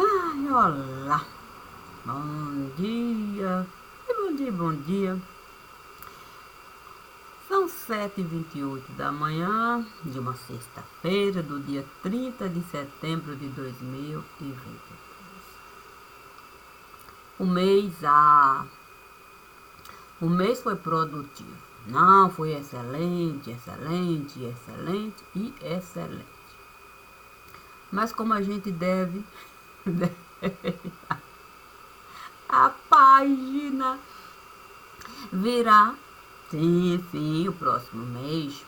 Ai, olá, bom dia, bom dia, bom dia. São 7h28 da manhã de uma sexta-feira, do dia 30 de setembro de 2023. O mês foi produtivo. Não, foi excelente, excelente, excelente e excelente. Mas como a gente deve a página virá, sim, o próximo mês.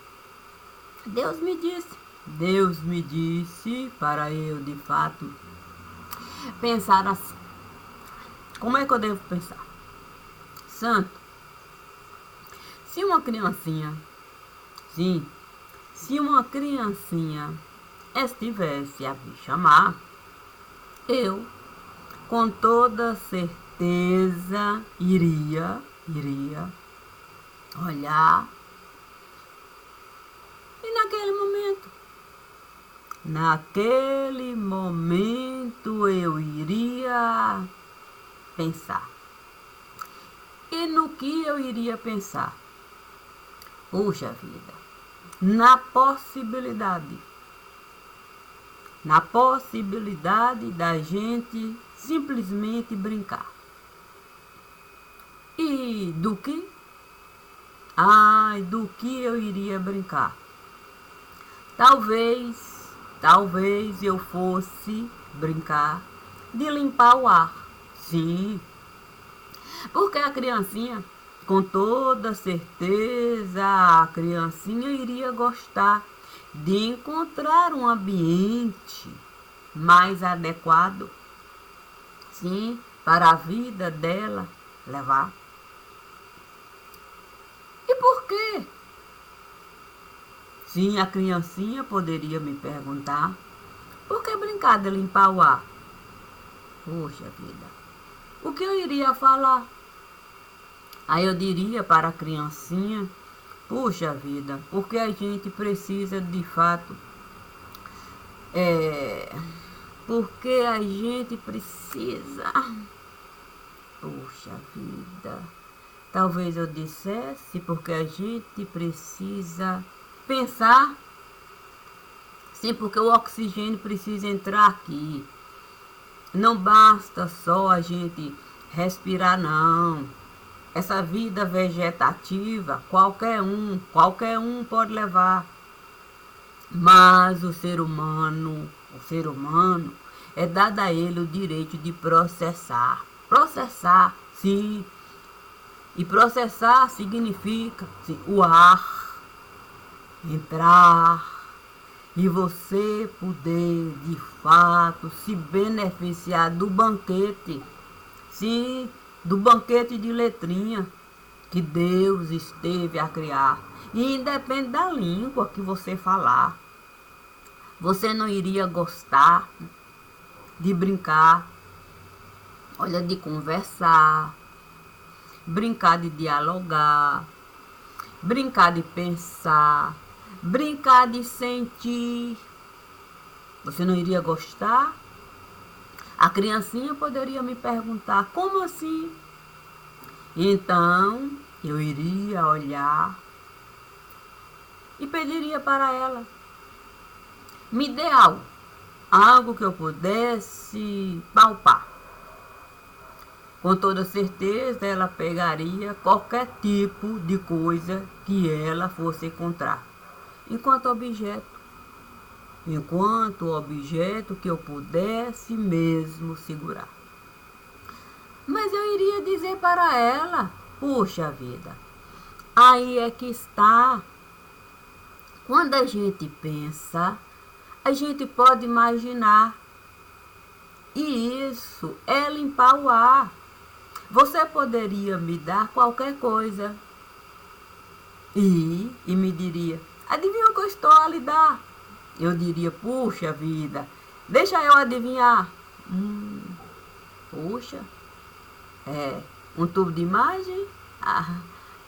Deus me disse para eu de fato pensar assim. Como é que eu devo pensar? Santo, se uma criancinha, sim, se uma criancinha estivesse a me chamar, eu com toda certeza iria olhar e naquele momento eu iria pensar. E no que eu iria pensar? Puxa vida, na possibilidade da gente simplesmente brincar. E do que? Ai, do que eu iria brincar? Talvez eu fosse brincar de limpar o ar. Sim, porque a criancinha, com toda certeza, a criancinha iria gostar de encontrar um ambiente mais adequado, sim, para a vida dela levar. E por quê? Sim, a criancinha poderia me perguntar, por que brincar de limpar o ar? Poxa vida, o que eu iria falar? Aí eu diria para a criancinha, puxa vida, porque a gente precisa de fato, porque a gente precisa, puxa vida, talvez eu dissesse, porque a gente precisa pensar, sim, porque o oxigênio precisa entrar aqui. Não basta só a gente respirar, não. Essa vida vegetativa, qualquer um pode levar. Mas o ser humano, é dado a ele o direito de processar. Processar, sim. E processar significa, sim, o ar entrar e você poder de fato se beneficiar do banquete, sim, do banquete de letrinha que Deus esteve a criar. E independe da língua que você falar, você não iria gostar de brincar, olha, de conversar, brincar de dialogar, brincar de pensar, brincar de sentir. Você não iria gostar? A criancinha poderia me perguntar, como assim? Então, eu iria olhar e pediria para ela, me dê algo que eu pudesse palpar. Com toda certeza, ela pegaria qualquer tipo de coisa que ela fosse encontrar, enquanto objeto que eu pudesse mesmo segurar. Mas eu iria dizer para ela, puxa vida, aí é que está. Quando a gente pensa, a gente pode imaginar. E isso é limpar o ar. Você poderia me dar qualquer coisa e me diria, adivinha o que eu estou a lhe dar? Eu diria, puxa vida, deixa eu adivinhar. Puxa, um tubo de imagem?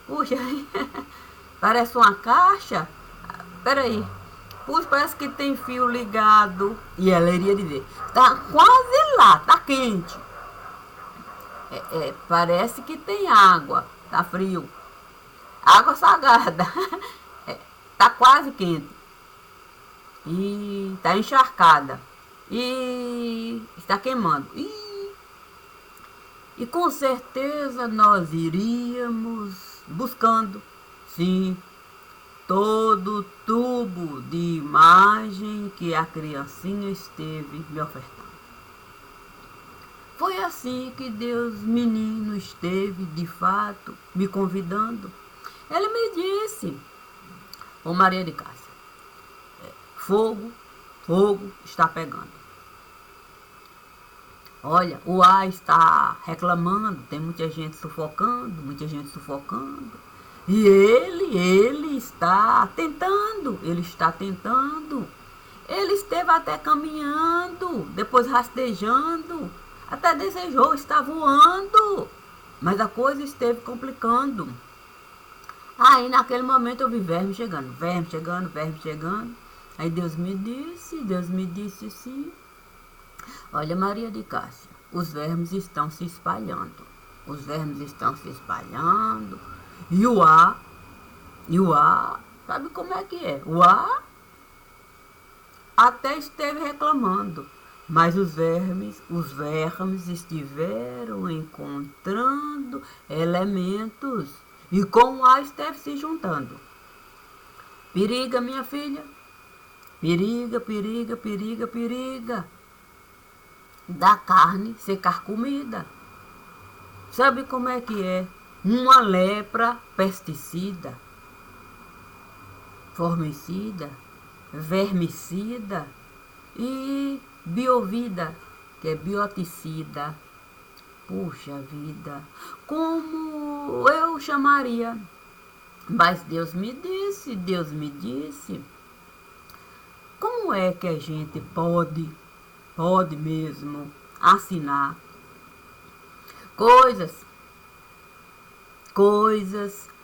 Puxa, parece uma caixa. Peraí, Puxa, parece que tem fio ligado. E ela iria dizer, tá quase lá, tá quente. Parece que tem água, tá frio. Água salgada. Tá quase quente. E tá encharcada. E está queimando. E com certeza nós iríamos buscando, sim, todo o tubo de imagem que a criancinha esteve me ofertando. Foi assim que Deus menino esteve, de fato, me convidando. Ele me disse, ô Maria de Cássia, fogo, fogo está pegando. Olha, o ar está reclamando, tem muita gente sufocando, muita gente sufocando. E ele está tentando, ele está tentando. Ele esteve até caminhando, depois rastejando, até desejou estar voando. Mas a coisa esteve complicando. Aí naquele momento eu vi verme chegando, verme chegando, verme chegando. Aí Deus me disse assim, olha Maria de Cássia, os vermes estão se espalhando. Os vermes estão se espalhando. E o ar, sabe como é que é? O ar até esteve reclamando. Mas os vermes estiveram encontrando elementos e com o ar esteve se juntando. Periga, minha filha. Periga, periga, periga, periga. Da carne ser carcomida. Sabe como é que é? Uma lepra pesticida, formicida, vermicida e biovida, que é bioticida. Puxa vida, como eu chamaria? Mas Deus me disse, como é que a gente pode mesmo assinar coisas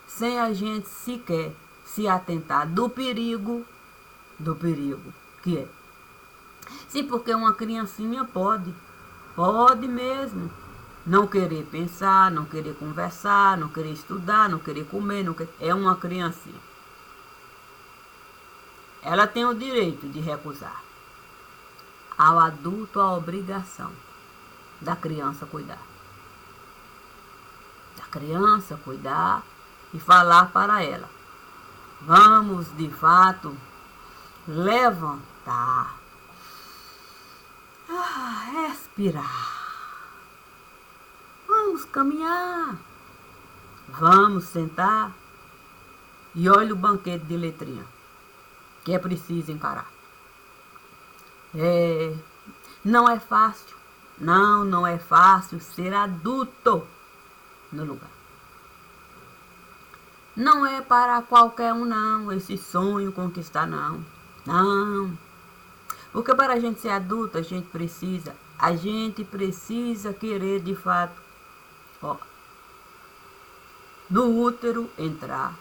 sem a gente sequer se atentar do perigo que é. Sim, porque uma criancinha pode mesmo não querer pensar, não querer conversar, não querer estudar, não querer comer, é uma criancinha. Ela tem o direito de recusar. Ao adulto a obrigação da criança cuidar. Da criança cuidar e falar para ela. Vamos, de fato, levantar. Respirar. Vamos caminhar. Vamos sentar. E olha o banquete de letrinha, que é preciso encarar. Não é fácil. Não é fácil ser adulto no lugar. Não é para qualquer um, não, esse sonho conquistar, não. Não. Porque para a gente ser adulto, a gente precisa querer, de fato, no útero entrar.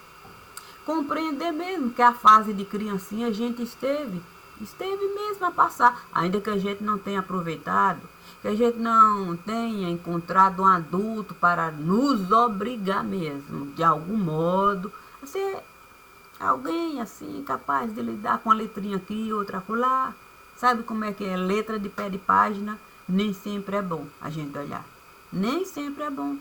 Compreender mesmo que a fase de criancinha a gente esteve mesmo a passar, ainda que a gente não tenha aproveitado, que a gente não tenha encontrado um adulto para nos obrigar mesmo, de algum modo, a ser alguém assim, capaz de lidar com a letrinha aqui, outra acolá. Sabe como é que é? Letra de pé de página, nem sempre é bom a gente olhar. Nem sempre é bom.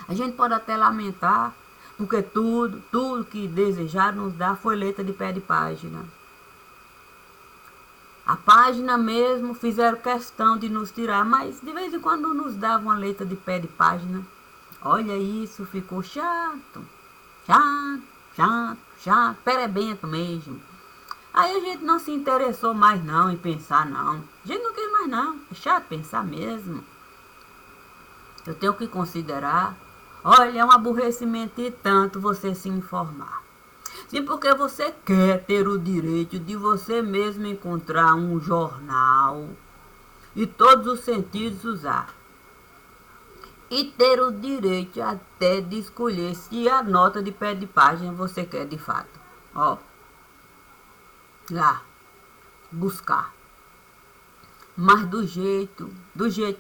A gente pode até lamentar, porque tudo que desejaram nos dar foi letra de pé de página. A página mesmo fizeram questão de nos tirar, mas de vez em quando nos davam uma letra de pé de página. Olha isso, ficou chato, perebento mesmo. Aí a gente não se interessou mais não em pensar não. A gente não quis mais não, é chato pensar mesmo. Eu tenho que considerar, olha, é um aborrecimento e tanto você se informar. Sim, porque você quer ter o direito de você mesmo encontrar um jornal e todos os sentidos usar. E ter o direito até de escolher se a nota de pé de página você quer de fato. lá buscar. Mas do jeito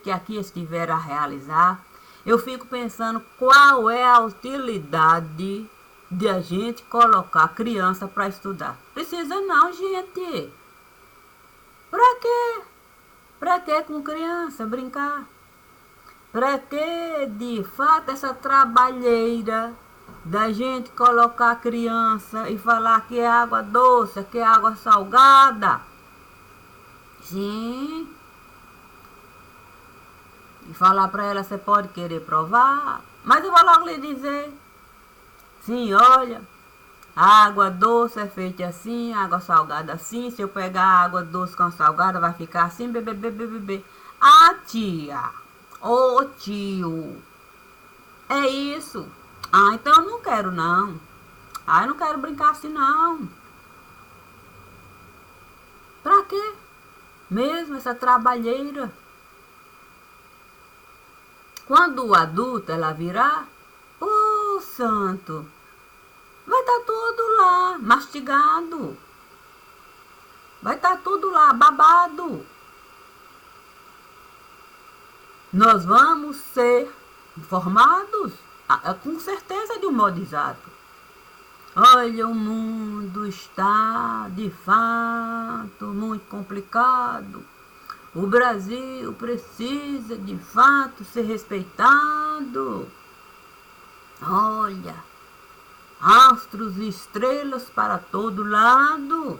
que aqui estiver a realizar, eu fico pensando qual é a utilidade de a gente colocar criança para estudar. Precisa não, gente. Pra quê? Pra que com criança brincar? Pra que, de fato, essa trabalheira da gente colocar a criança e falar que é água doce, que é água salgada? Sim. E falar pra ela, você pode querer provar, mas eu vou logo lhe dizer. Sim, olha, a água doce é feita assim, a água salgada assim. Se eu pegar a água doce com a salgada, vai ficar assim, bebê, bebê, bebê. Ah, tia, ô tio, é isso. Ah, então eu não quero não. Ah, eu não quero brincar assim não. Pra quê? Mesmo essa trabalheira. Quando o adulto ela virar, ô santo, vai estar tudo lá, mastigado. Vai estar tudo lá, babado. Nós vamos ser formados, com certeza, de um modo exato. Olha, o mundo está, de fato, muito complicado. O Brasil precisa, de fato, ser respeitado. Olha, astros e estrelas para todo lado,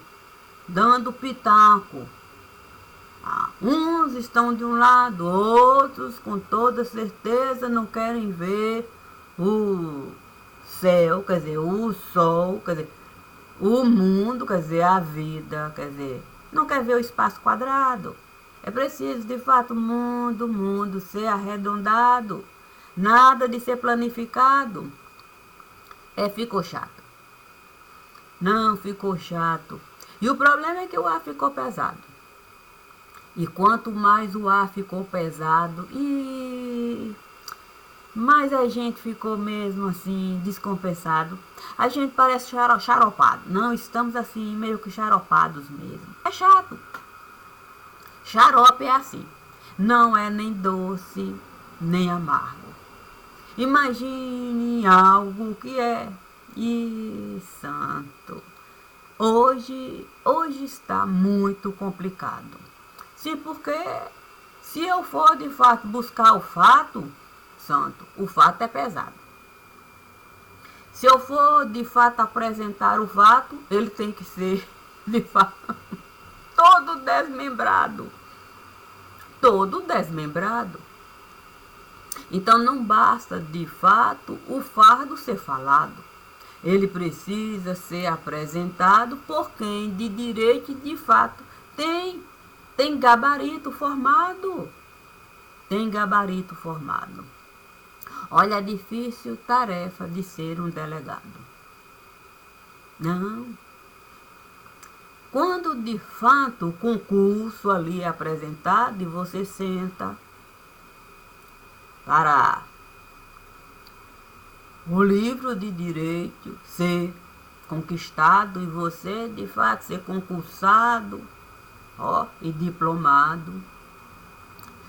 dando pitaco. Uns estão de um lado, outros, com toda certeza, não querem ver o céu, quer dizer, o sol, quer dizer, o mundo, quer dizer, a vida, quer dizer, não quer ver o espaço quadrado. É preciso, de fato, o mundo ser arredondado. Nada de ser planificado. Ficou chato. Não, ficou chato. E o problema é que o ar ficou pesado. E quanto mais o ar ficou pesado, mais a gente ficou mesmo assim, descompensado. A gente parece xaropado. Não, estamos assim, meio que xaropados mesmo. É chato. Xarope é assim. Não é nem doce, nem amargo. Imagine algo que é. E santo. Hoje está muito complicado. Sim, porque se eu for de fato buscar o fato, santo, o fato é pesado. Se eu for de fato apresentar o fato, ele tem que ser de fato todo desmembrado. Todo desmembrado. Então não basta de fato o fardo ser falado. Ele precisa ser apresentado por quem de direito e de fato tem gabarito formado. Tem gabarito formado. Olha a difícil tarefa de ser um delegado. Não. Quando de fato o concurso ali é apresentado e você senta para o livro de direito ser conquistado e você de fato ser concursado, e diplomado,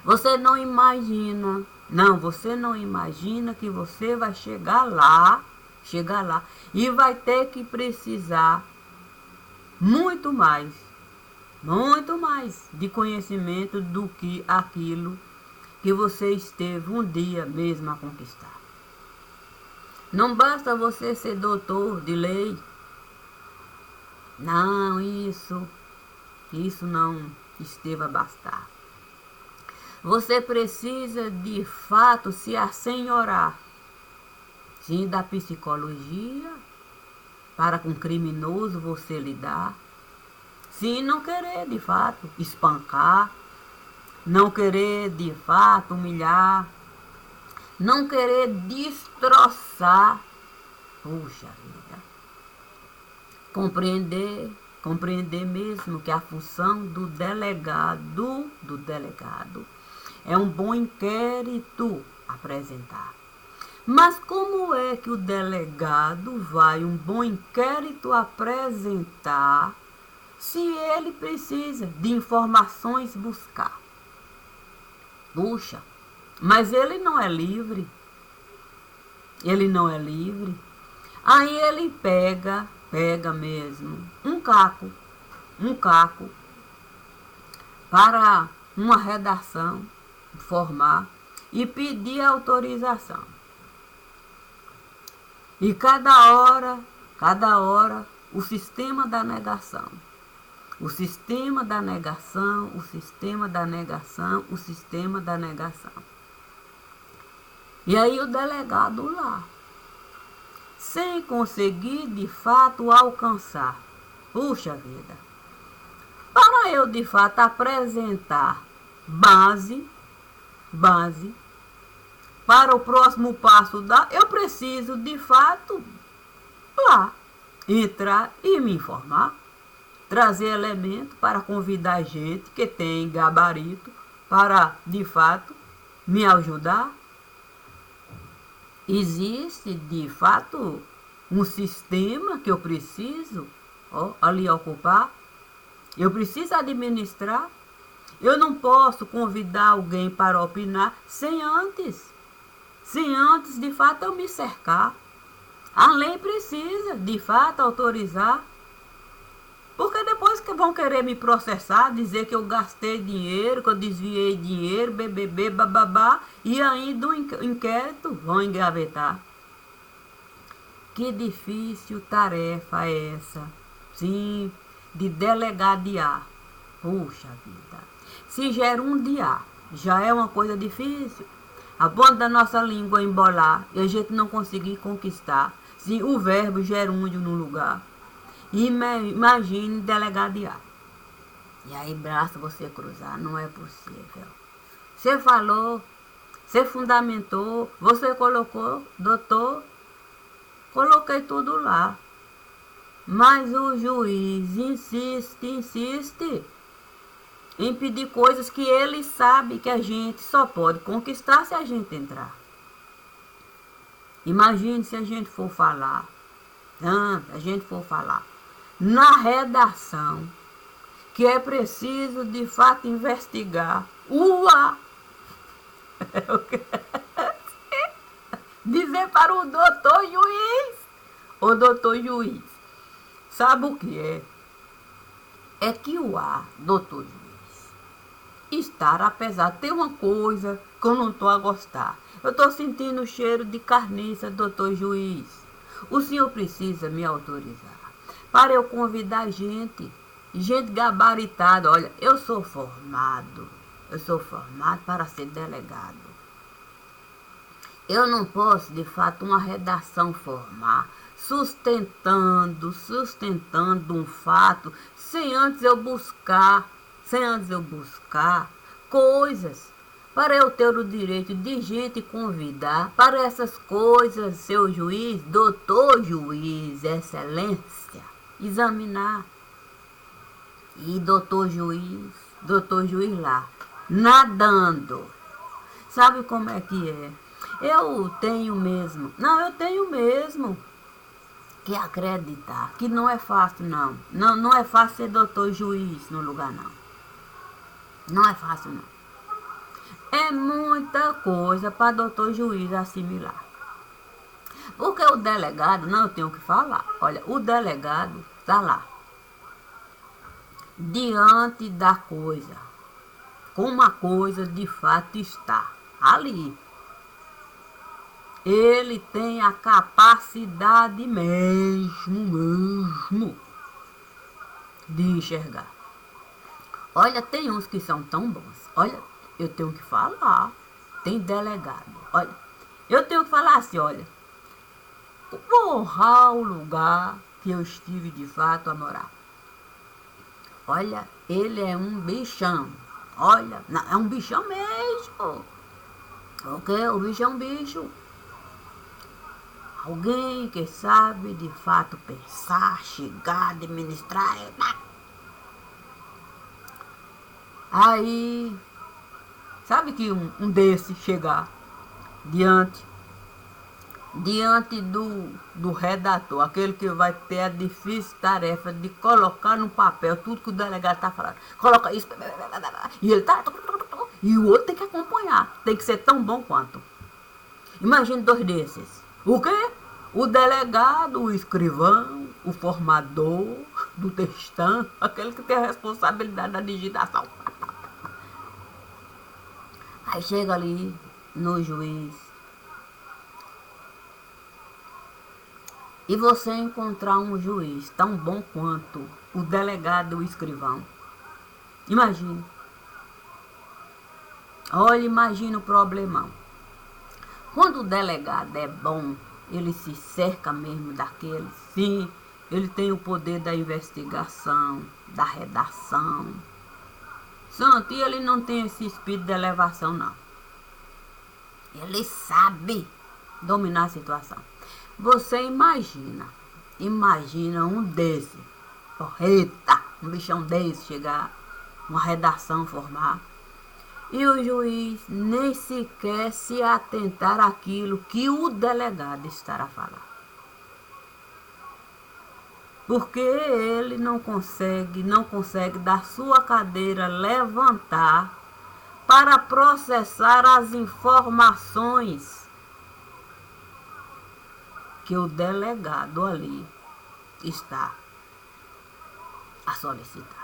você não imagina, você não imagina que você vai chegar lá e vai ter que precisar muito mais de conhecimento do que aquilo que você esteve um dia mesmo a conquistar. Não basta você ser doutor de lei. Não, isso não esteve a bastar. Você precisa de fato se assenhorar, sim, da psicologia, para com criminoso você lidar. Sim, não querer de fato espancar, não querer de fato humilhar, não querer destroçar. Puxa vida. Compreender mesmo que a função do delegado é um bom inquérito apresentar. Mas como é que o delegado vai um bom inquérito apresentar se ele precisa de informações buscar. Puxa, mas ele não é livre. Ele não é livre. Aí ele pega mesmo um caco para uma redação formar e pedir autorização. E cada hora, o sistema da negação. O sistema da negação, o sistema da negação, o sistema da negação. E aí o delegado lá, sem conseguir de fato alcançar. Puxa vida. Para eu de fato apresentar base para o próximo passo eu preciso de fato lá entrar e me informar, trazer elemento para convidar gente que tem gabarito para de fato me ajudar. Existe de fato um sistema que eu preciso ali ocupar. Eu preciso administrar. Eu não posso convidar alguém para opinar sem antes de fato eu me cercar. A lei precisa de fato autorizar. Porque depois que vão querer me processar, dizer que eu gastei dinheiro, que eu desviei dinheiro, BBB, bababá, e ainda o inquérito vão engavetar. Que difícil tarefa é essa, sim, de delegadiar. Puxa vida, se gerundiar já é uma coisa difícil, a ponta da nossa língua embolar e a gente não conseguir conquistar, sim, o verbo gerúndio no lugar. Imagine delegadiar. E aí, braço você cruzar, não é possível. Você falou, você fundamentou, você colocou, doutor, coloquei tudo lá. Mas o juiz insiste em pedir coisas que ele sabe que a gente só pode conquistar se a gente entrar. Imagine se a gente for falar, na redação, que é preciso de fato investigar dizer para o doutor juiz, o doutor juiz, sabe o que é? É que doutor juiz, estar, apesar de ter uma coisa que eu não estou a gostar, eu estou sentindo o cheiro de carniça, doutor juiz, o senhor precisa me autorizar para eu convidar gente gabaritada. Olha, eu sou formado para ser delegado. Eu não posso, de fato, uma redação formar, sustentando um fato, sem antes eu buscar coisas para eu ter o direito de gente convidar para essas coisas, seu juiz, doutor juiz, excelência, examinar. E doutor juiz lá, nadando. Sabe como é que é? Eu tenho mesmo que acreditar que não é fácil, não. Não é fácil ser doutor juiz no lugar, não. Não é fácil, não. É muita coisa para doutor juiz assimilar. Porque o delegado, não, eu tenho que falar. Olha, o delegado está lá, diante da coisa, como a coisa de fato está ali. Ele tem a capacidade mesmo de enxergar. Olha, tem uns que são tão bons. Olha, eu tenho que falar. Tem delegado. Olha, eu tenho que falar assim, olha, vou honrar o lugar que eu estive de fato a morar. Olha, ele é um bichão. Olha, é um bichão mesmo. Ok? O bicho é um bicho. Alguém que sabe de fato pensar, chegar, administrar. Aí, sabe que um desse chegar diante diante do redator, aquele que vai ter a difícil tarefa de colocar no papel tudo que o delegado está falando. Coloca isso, e ele tá, e o outro tem que acompanhar, tem que ser tão bom quanto. Imagine dois desses. O quê? O delegado, o escrivão, o formador do textão, aquele que tem a responsabilidade da digitação. Aí chega ali no juiz e você encontrar um juiz tão bom quanto o delegado e o escrivão. Imagine. Olha, imagina o problemão. Quando o delegado é bom, ele se cerca mesmo daquele, sim, ele tem o poder da investigação, da redação. Santo, e ele não tem esse espírito de elevação, não. Ele sabe dominar a situação. Você imagina um desse, porreta, um bichão desse chegar, uma redação formar, e o juiz nem sequer se atentar àquilo que o delegado estará falando. Porque ele não consegue da sua cadeira levantar para processar as informações que o delegado ali está a solicitar.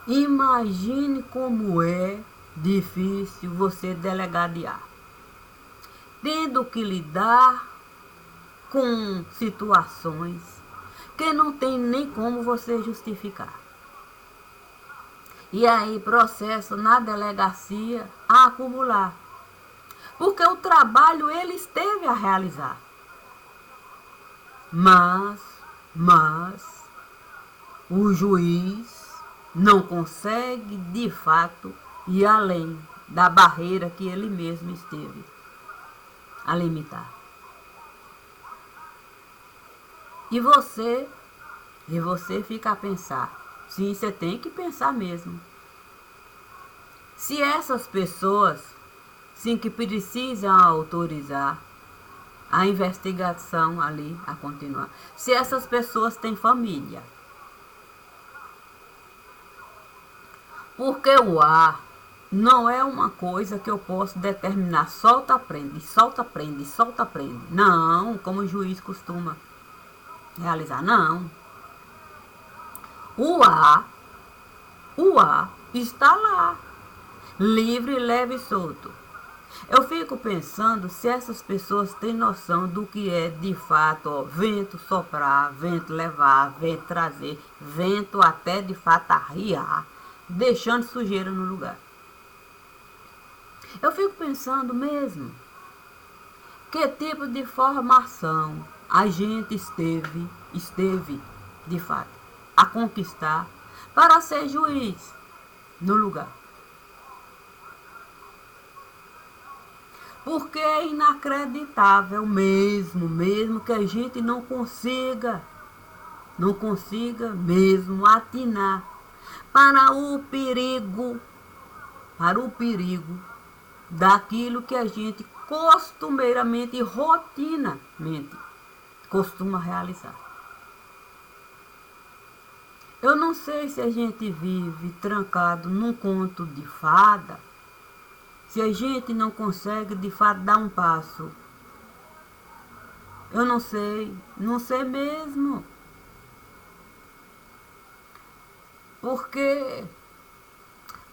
Imagine como é difícil você delegadiar, tendo que lidar com situações que não tem nem como você justificar. E aí processo na delegacia a acumular. Porque o trabalho ele esteve a realizar. Mas o juiz não consegue de fato ir além da barreira que ele mesmo esteve a limitar. E você fica a pensar. Sim, você tem que pensar mesmo. Se essas pessoas, sim, que precisam autorizar a investigação ali a continuar, se essas pessoas têm família. Porque o ar não é uma coisa que eu posso determinar, solta, prende, solta, prende, solta, prende. Não, como o juiz costuma realizar, não. O ar está lá, livre, leve e solto. Eu fico pensando se essas pessoas têm noção do que é de fato, ó, vento soprar, vento levar, vento trazer, vento até de fato arriar, deixando sujeira no lugar. Eu fico pensando mesmo, que tipo de formação a gente esteve de fato a conquistar para ser juiz no lugar. Porque é inacreditável mesmo que a gente não consiga mesmo atinar para o perigo daquilo que a gente costumeiramente e rotinamente costuma realizar. Eu não sei se a gente vive trancado num conto de fada, se a gente não consegue de fato dar um passo. Eu não sei mesmo. Porque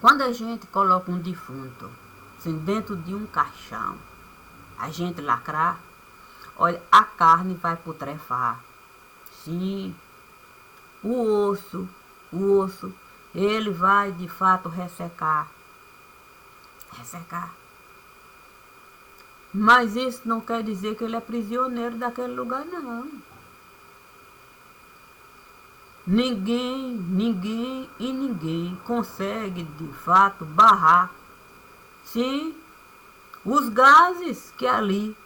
quando a gente coloca um defunto assim, dentro de um caixão, a gente lacrar, olha, a carne vai putrefar. Sim, o osso, ele vai de fato ressecar. Mas isso não quer dizer que ele é prisioneiro daquele lugar, não. Ninguém consegue de fato barrar, sim, os gases que ali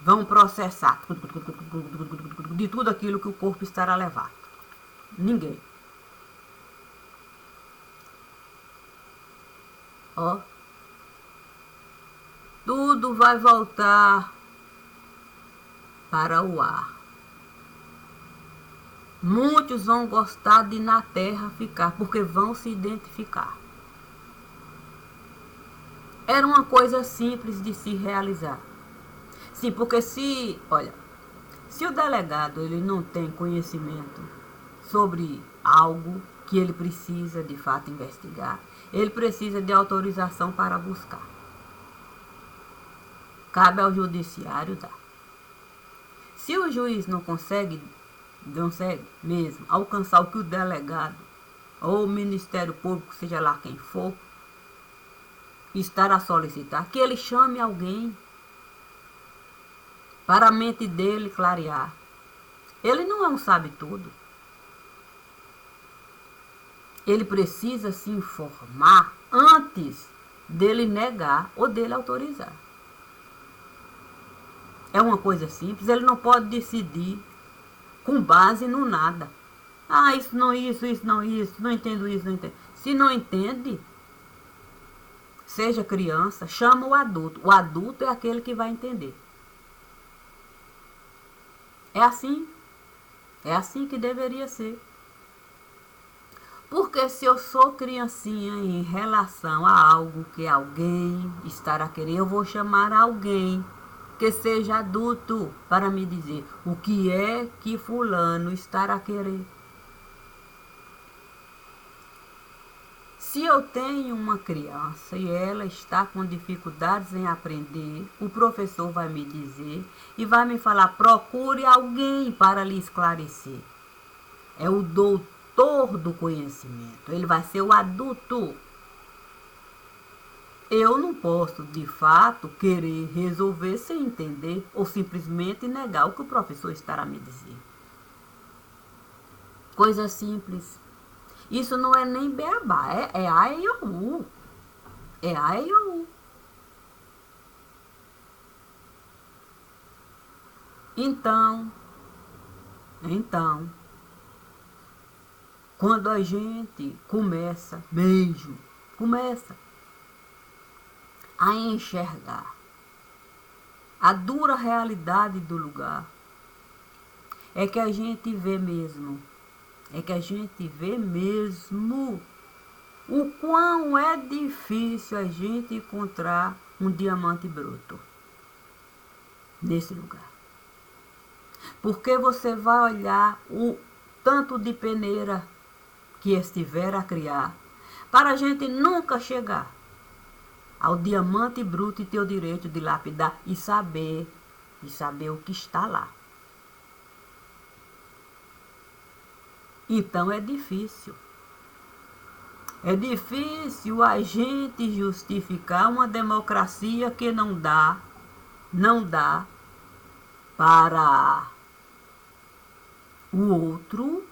vão processar de tudo aquilo que o corpo estará levado. Ninguém. Ó, tudo vai voltar para o ar. Muitos vão gostar de na terra ficar, porque vão se identificar. Era uma coisa simples de se realizar. Sim, porque se o delegado ele não tem conhecimento sobre algo que ele precisa de fato investigar, ele precisa de autorização para buscar. Cabe ao judiciário dar. Se o juiz não consegue mesmo alcançar o que o delegado ou o Ministério Público, seja lá quem for, estar a solicitar, que ele chame alguém para a mente dele clarear. Ele não é um sabe-tudo. Ele precisa se informar antes dele negar ou dele autorizar. É uma coisa simples, ele não pode decidir com base no nada. Ah, isso não entendo isso, não entendo. Se não entende, seja criança, chama o adulto. O adulto é aquele que vai entender. É assim que deveria ser. Porque se eu sou criancinha em relação a algo que alguém estará querendo, eu vou chamar alguém que seja adulto para me dizer o que é que fulano estará querendo. Se eu tenho uma criança e ela está com dificuldades em aprender, o professor vai me dizer e vai me falar, procure alguém para lhe esclarecer. É o doutor do conhecimento, ele vai ser o adulto. Eu não posso, de fato, querer resolver sem entender ou simplesmente negar o que o professor estará a me dizer. Coisa simples. Isso não é nem beabá, é A e U. É A e U. Então, quando a gente começa a enxergar a dura realidade do lugar, é que a gente vê mesmo o quão é difícil a gente encontrar um diamante bruto nesse lugar. Porque você vai olhar o tanto de peneira que estiver a criar, para a gente nunca chegar ao diamante bruto e ter o direito de lapidar e saber o que está lá. Então é difícil. É difícil a gente justificar uma democracia que não dá para o outro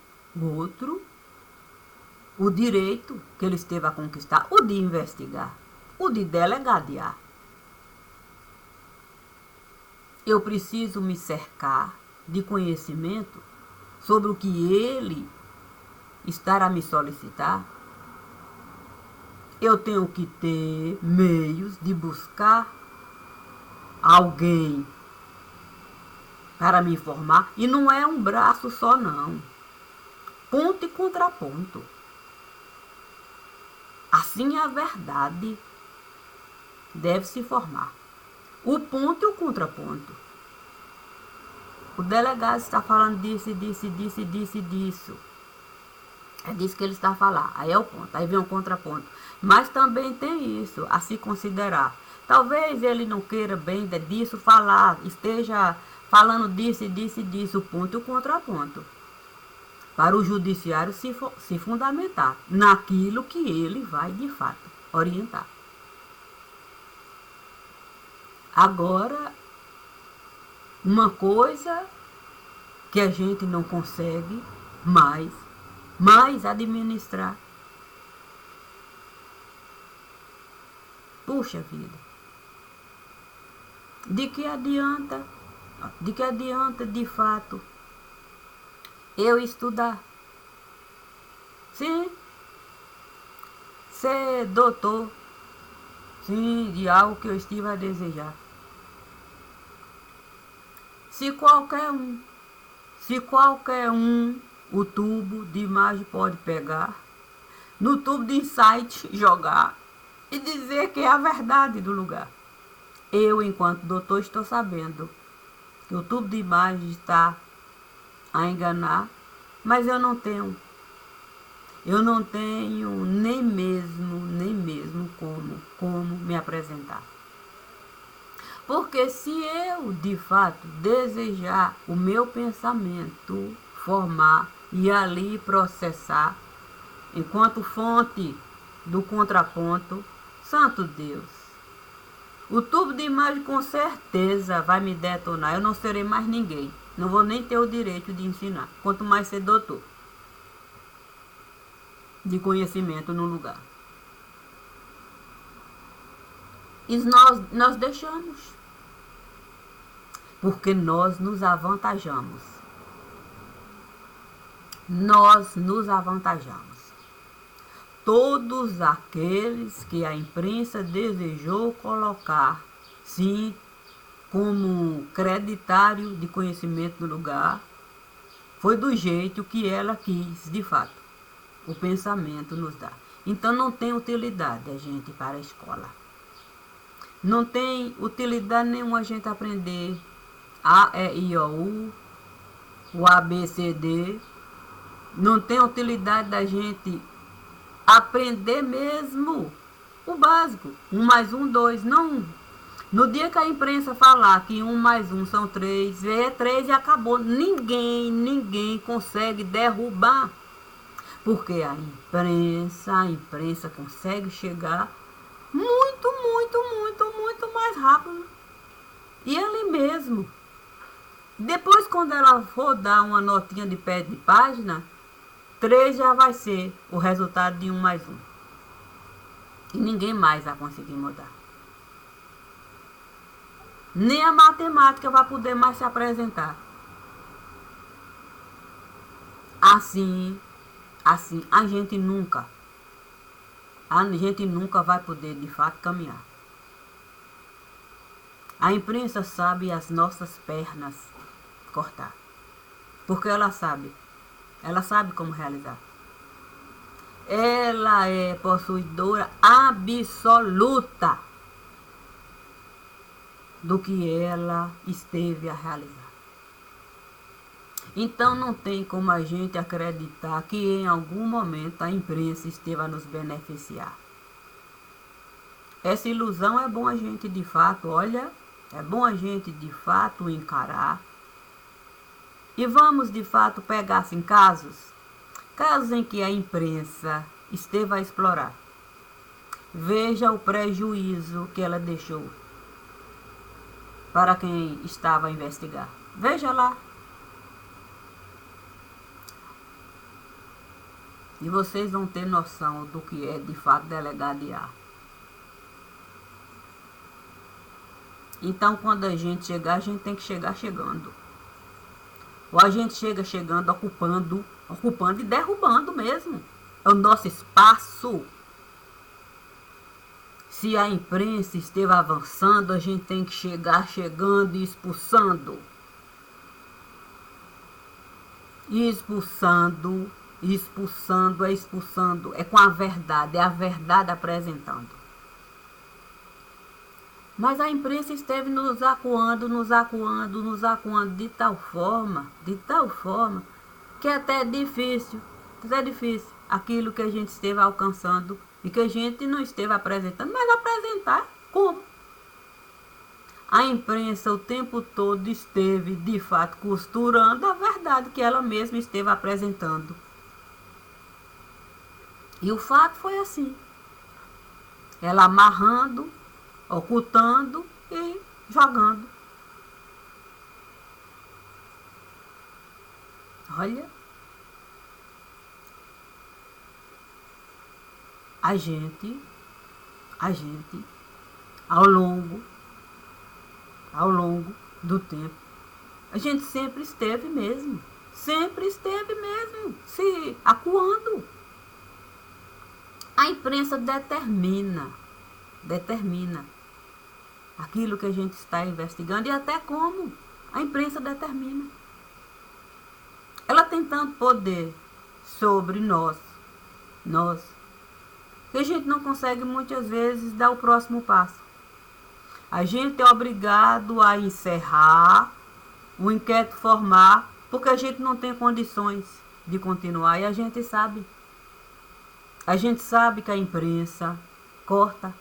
o direito que ele esteve a conquistar, o de investigar, o de delegadear. Eu preciso me cercar de conhecimento sobre o que ele estará a me solicitar. Eu tenho que ter meios de buscar alguém para me informar. E não é um braço só, não. Ponto e contraponto. Assim a verdade deve se formar. O ponto e o contraponto. O delegado está falando disso. É disso que ele está a falar. Aí é o ponto. Aí vem o contraponto. Mas também tem isso a se considerar. Talvez ele não queira bem disso falar. Esteja falando disso. O ponto e o contraponto. Para o judiciário se fundamentar naquilo que ele vai, de fato, orientar. Agora, uma coisa que a gente não consegue mais administrar. Puxa vida. De que adianta, de fato, eu estudar? Sim, ser doutor, sim, de algo que eu estive a desejar. Se qualquer um, se qualquer um o tubo de imagem pode pegar, no tubo de insight jogar e dizer que é a verdade do lugar. Eu, enquanto doutor, estou sabendo que o tubo de imagem está a enganar, mas eu não tenho nem mesmo como me apresentar. Porque se eu, de fato, desejar o meu pensamento formar e ali processar, enquanto fonte do contraponto, santo Deus, o tubo de imagem com certeza vai me detonar. Eu não serei mais ninguém. Não vou nem ter o direito de ensinar. Quanto mais ser doutor de conhecimento no lugar. E nós deixamos. Porque nós nos avantajamos. Nós nos avantajamos. Todos aqueles que a imprensa desejou colocar, sim, como creditário de conhecimento no lugar, foi do jeito que ela quis, de fato. O pensamento nos dá. Então não tem utilidade a gente ir para a escola. Não tem utilidade nenhuma a gente aprender A, E, I, O, U, o A, B, C, D. Não tem utilidade da gente aprender mesmo o básico. 1 mais 1, 2. Não. No dia que a imprensa falar que 1 mais 1 são 3, é 3 e acabou. Ninguém consegue derrubar. Porque a imprensa consegue chegar muito mais rápido. E ali mesmo. Depois, quando ela for dar uma notinha de pé de página, 3 já vai ser o resultado de 1 mais 1. E ninguém mais vai conseguir mudar. Nem a matemática vai poder mais se apresentar. Assim, a gente nunca vai poder de fato caminhar. A imprensa sabe as nossas pernas cortar. Porque ela sabe como realizar. Ela é possuidora absoluta do que ela esteve a realizar. Então não tem como a gente acreditar que em algum momento a imprensa esteve a nos beneficiar. Essa ilusão é bom a gente de fato, é bom a gente de fato encarar. E vamos de fato pegar assim casos em que a imprensa esteve a explorar. Veja o prejuízo que ela deixou para quem estava a investigar. Veja lá. E vocês vão ter noção do que é de fato delegadiar. Então, quando a gente chegar, a gente tem que chegar chegando. Ou a gente chega chegando, ocupando e derrubando mesmo. É o nosso espaço. Se a imprensa esteve avançando, a gente tem que chegar chegando e expulsando. Expulsando. É com a verdade, é a verdade apresentando. Mas a imprensa esteve nos acuando de tal forma, que até é difícil aquilo que a gente esteve alcançando e que a gente não esteve apresentando, mas apresentar como? A imprensa o tempo todo esteve, de fato, costurando a verdade que ela mesma esteve apresentando. E o fato foi assim. Ela amarrando, ocultando e jogando. Olha. A gente, ao longo do tempo, a gente sempre esteve mesmo se acuando. A imprensa determina determina aquilo que a gente está investigando e até como a imprensa determina. Ela tem tanto poder sobre nós, que a gente não consegue muitas vezes dar o próximo passo. A gente é obrigado a encerrar o inquérito formal porque a gente não tem condições de continuar e a gente sabe. A gente sabe que a imprensa corta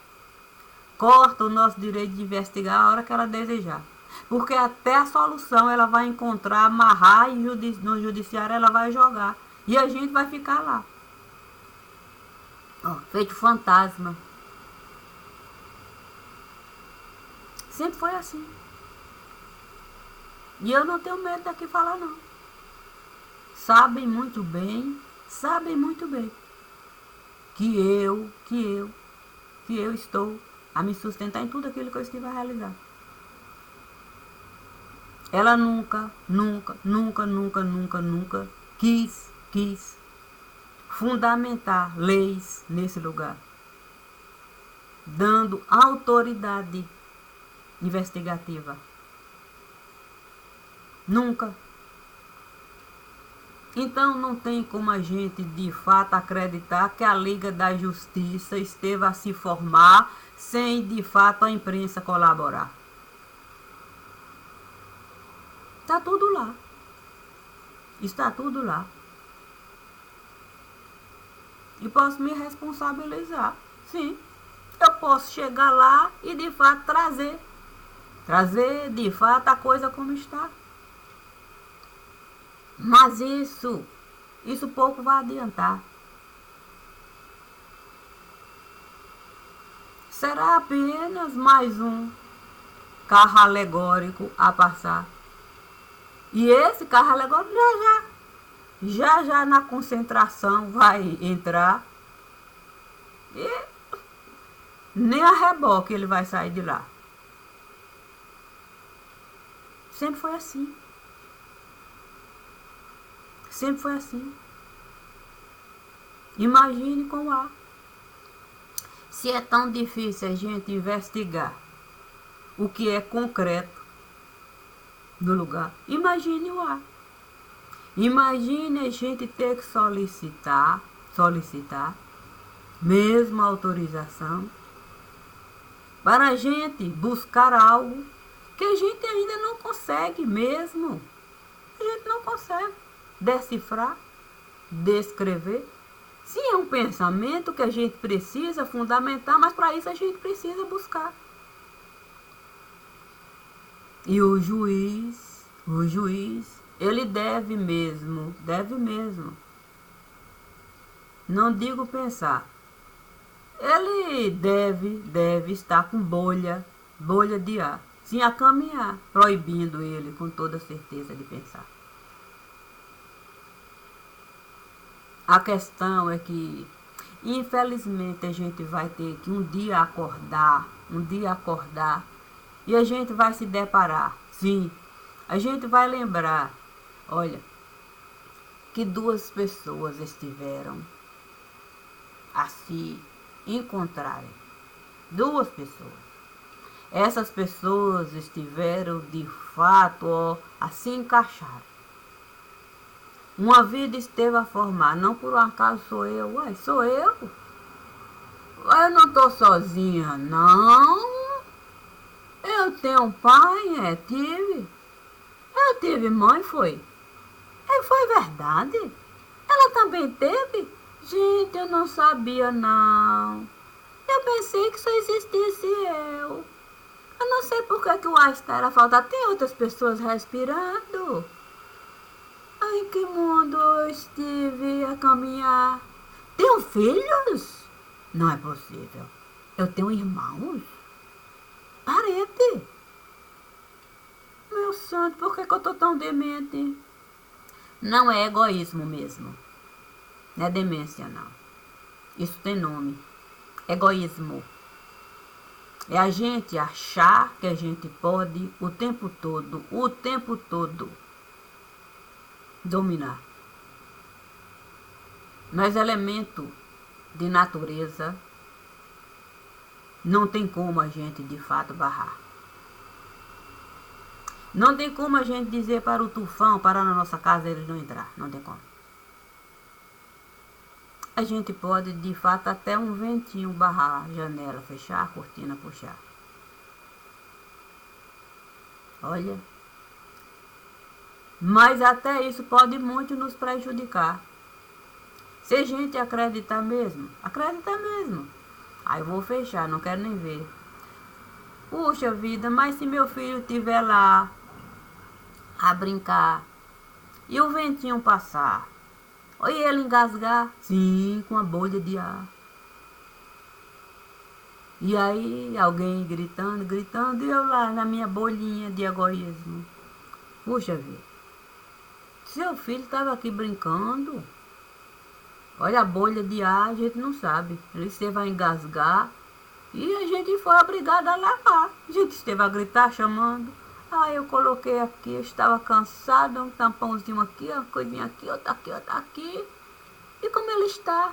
o nosso direito de investigar a hora que ela desejar. Porque até a solução ela vai encontrar, amarrar e no judiciário ela vai jogar. E a gente vai ficar lá. Ó, feito fantasma. Sempre foi assim. E eu não tenho medo daqui falar não. Sabem muito bem que eu estou a me sustentar em tudo aquilo que eu estive a realizar. Ela nunca quis fundamentar leis nesse lugar, dando autoridade investigativa. Nunca. Então não tem como a gente de fato acreditar que a Liga da Justiça esteve a se formar sem de fato a imprensa colaborar. Está tudo lá. Está tudo lá. E posso me responsabilizar. Sim. Eu posso chegar lá e de fato trazer de fato a coisa como está. Mas isso pouco vai adiantar. Será apenas mais um carro alegórico a passar. E esse carro alegórico já na concentração vai entrar e nem a reboque ele vai sair de lá. Sempre foi assim. Sempre foi assim. Imagine com o ar. Se é tão difícil a gente investigar o que é concreto no lugar, imagine o ar. Imagine a gente ter que solicitar mesmo a autorização para a gente buscar algo que a gente ainda não consegue mesmo. A gente não consegue decifrar, descrever. Sim, é um pensamento que a gente precisa fundamentar, mas para isso a gente precisa buscar. E o juiz, ele deve mesmo, não digo pensar, ele deve estar com bolha de ar, sim, a caminhar, proibindo ele com toda certeza de pensar. A questão é que, infelizmente, a gente vai ter que um dia acordar, e a gente vai se deparar, sim, a gente vai lembrar, olha, que duas pessoas estiveram a se encontrarem. Duas pessoas. Essas pessoas estiveram de fato a se encaixar. Uma vida esteve a formar, não por um acaso sou eu. Ué, sou eu? Eu não estou sozinha, não. Eu tenho um pai, tive. Eu tive mãe, foi. Foi verdade. Ela também teve? Gente, eu não sabia, não. Eu pensei que só existisse eu. Eu não sei por que o ar está a faltar. Tem outras pessoas respirando. Ai, que mundo eu estive a caminhar. Tenho filhos? Não é possível. Eu tenho irmãos? Parede. Meu santo, por que eu tô tão demente? Não é egoísmo mesmo. Não é demência, não. Isso tem nome. Egoísmo. É a gente achar que a gente pode o tempo todo dominar. Nós elementos de natureza, não tem como a gente de fato barrar. Não tem como a gente dizer para o tufão parar na nossa casa e ele não entrar. Não tem como. A gente pode de fato até um ventinho barrar a janela, fechar a cortina, puxar. Olha. Mas até isso pode muito nos prejudicar. Se a gente acreditar mesmo, acredita mesmo. Aí eu vou fechar, não quero nem ver. Puxa vida, mas se meu filho estiver lá a brincar e o ventinho passar, e ele engasgar, sim, com a bolha de ar. E aí alguém gritando, gritando, e eu lá na minha bolinha de egoísmo. Puxa vida, seu filho estava aqui brincando. Olha a bolha de ar, a gente não sabe. Ele esteve a engasgar e a gente foi obrigada a lavar. A gente esteve a gritar, chamando. Ah, eu coloquei aqui, eu estava cansada, um tampãozinho aqui, uma coisinha aqui, outra aqui, outra aqui. E como ele está?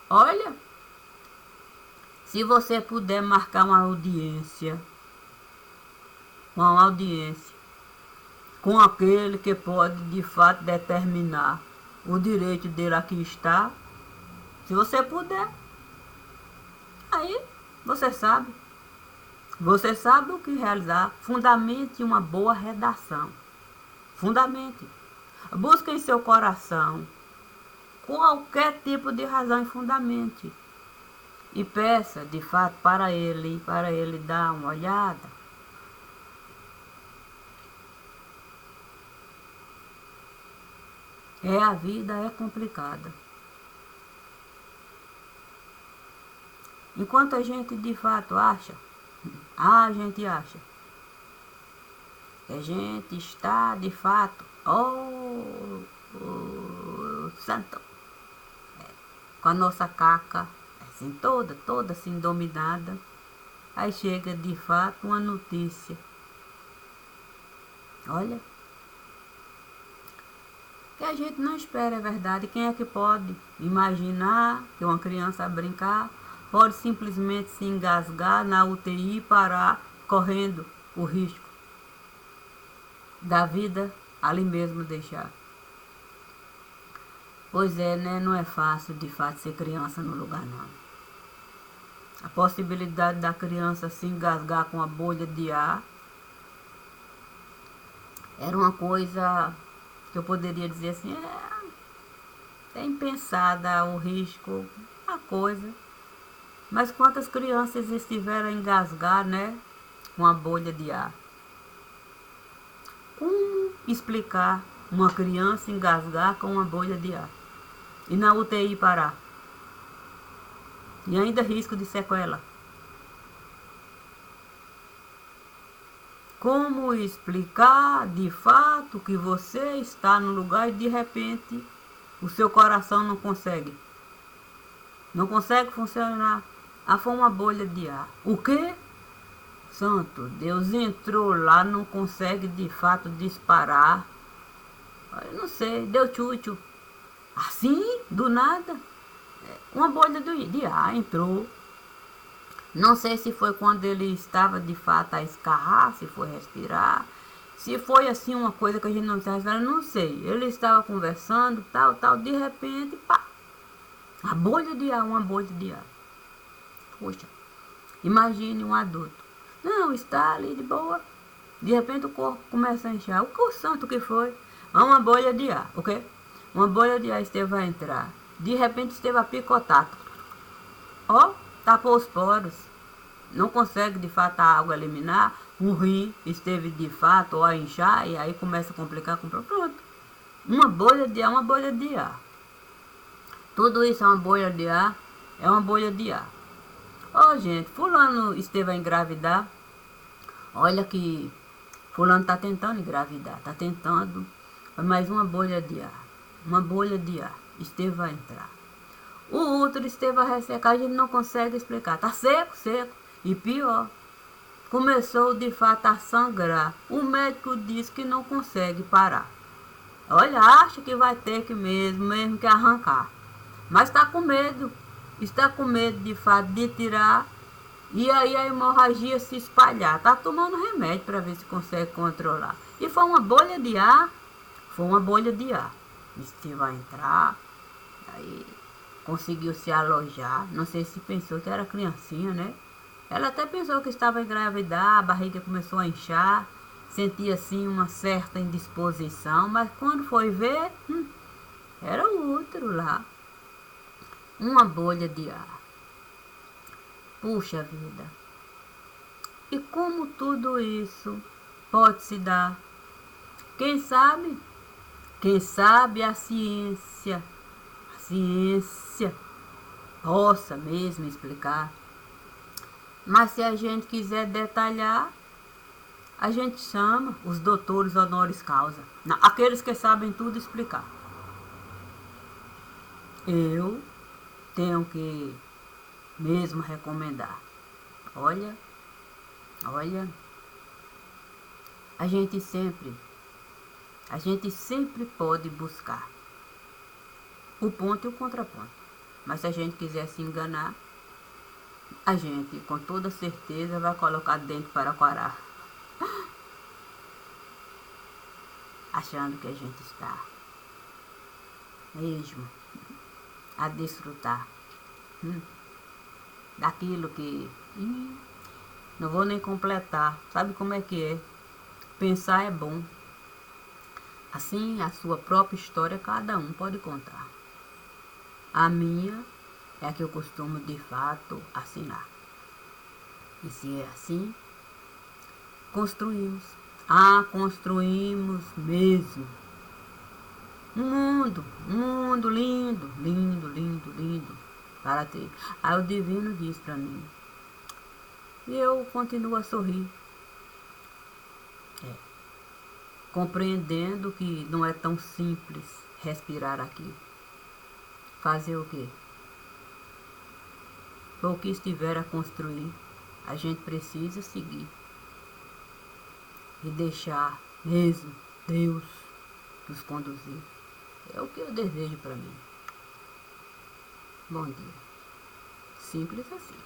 Olha, se você puder marcar uma audiência com aquele que pode de fato determinar o direito dele aqui está, se você puder, aí você sabe o que realizar. Fundamente uma boa redação, fundamente, busque em seu coração qualquer tipo de razão e fundamente, e peça de fato para ele dar uma olhada. A vida é complicada. Enquanto a gente de fato acha que a gente está de fato, santo, com a nossa caca, assim, toda assim dominada, aí chega de fato uma notícia. Olha, que a gente não espera, é verdade. Quem é que pode imaginar que uma criança a brincar pode simplesmente se engasgar na UTI e parar correndo o risco da vida ali mesmo deixar? Pois é, né? Não é fácil de fato ser criança no lugar, não. A possibilidade da criança se engasgar com a bolha de ar era uma coisa que eu poderia dizer assim, é impensada o risco, a coisa. Mas quantas crianças estiveram a engasgar, né, com a bolha de ar? Como explicar uma criança engasgar com uma bolha de ar? E na UTI parar? E ainda risco de sequela. Como explicar de fato que você está no lugar e de repente o seu coração não consegue funcionar? Ah, foi uma bolha de ar. O quê? Santo Deus, entrou lá, não consegue de fato disparar. Eu não sei, deu tchutchu. Assim, do nada, uma bolha de ar entrou. Não sei se foi quando ele estava de fato a escarrar, se foi respirar, se foi assim uma coisa que a gente não está respirar, não sei. Ele estava conversando, tal, de repente, pá, uma bolha de ar. Poxa, imagine um adulto. Não, está ali de boa. De repente o corpo começa a inchar. O santo que foi? Uma bolha de ar, ok? Uma bolha de ar esteve a entrar. De repente esteve a picotar. Tapou os poros. Não consegue de fato a água eliminar. O rim esteve de fato a inchar. E aí começa a complicar. Pronto. Uma bolha de ar. Tudo isso é uma bolha de ar. É uma bolha de ar. Gente, fulano esteve a engravidar. Olha que fulano está tentando engravidar. Está tentando. Mas uma bolha de ar. Esteve a entrar. O outro esteve a ressecar. A gente não consegue explicar. Está seco. E pior, começou de fato a sangrar. O médico disse que não consegue parar. Olha, acha que vai ter que mesmo que arrancar. Mas está com medo. está com medo de fato de tirar e aí a hemorragia se espalhar. Tá tomando remédio para ver se consegue controlar. E foi uma bolha de ar, foi uma bolha de ar. Disse vai entrar, aí conseguiu se alojar. Não sei se pensou que era criancinha, né? Ela até pensou que estava engravidar, a barriga começou a inchar, sentia assim uma certa indisposição, mas quando foi ver, era o útero lá, uma bolha de ar. Puxa vida! E como tudo isso pode se dar? Quem sabe? Quem sabe a ciência possa mesmo explicar. Mas se a gente quiser detalhar, a gente chama os doutores honoris causa. Não, aqueles que sabem tudo explicar. Eu tenho que mesmo recomendar. Olha, olha, a gente sempre pode buscar o ponto e o contraponto. Mas se a gente quiser se enganar, a gente com toda certeza vai colocar dentro para Quará, achando que a gente está mesmo a desfrutar daquilo que não vou nem completar. Sabe como é que é? Pensar é bom. Assim, a sua própria história cada um pode contar. A minha é a que eu costumo de fato assinar. E se é assim, construímos. Ah, construímos mesmo. Um mundo lindo, lindo, lindo, lindo para ter. Aí o divino diz para mim. E eu continuo a sorrir. Compreendendo que não é tão simples respirar aqui. Fazer o quê? O que estiver a construir, a gente precisa seguir. E deixar mesmo Deus nos conduzir. É o que eu desejo para mim. Bom dia. Simples assim.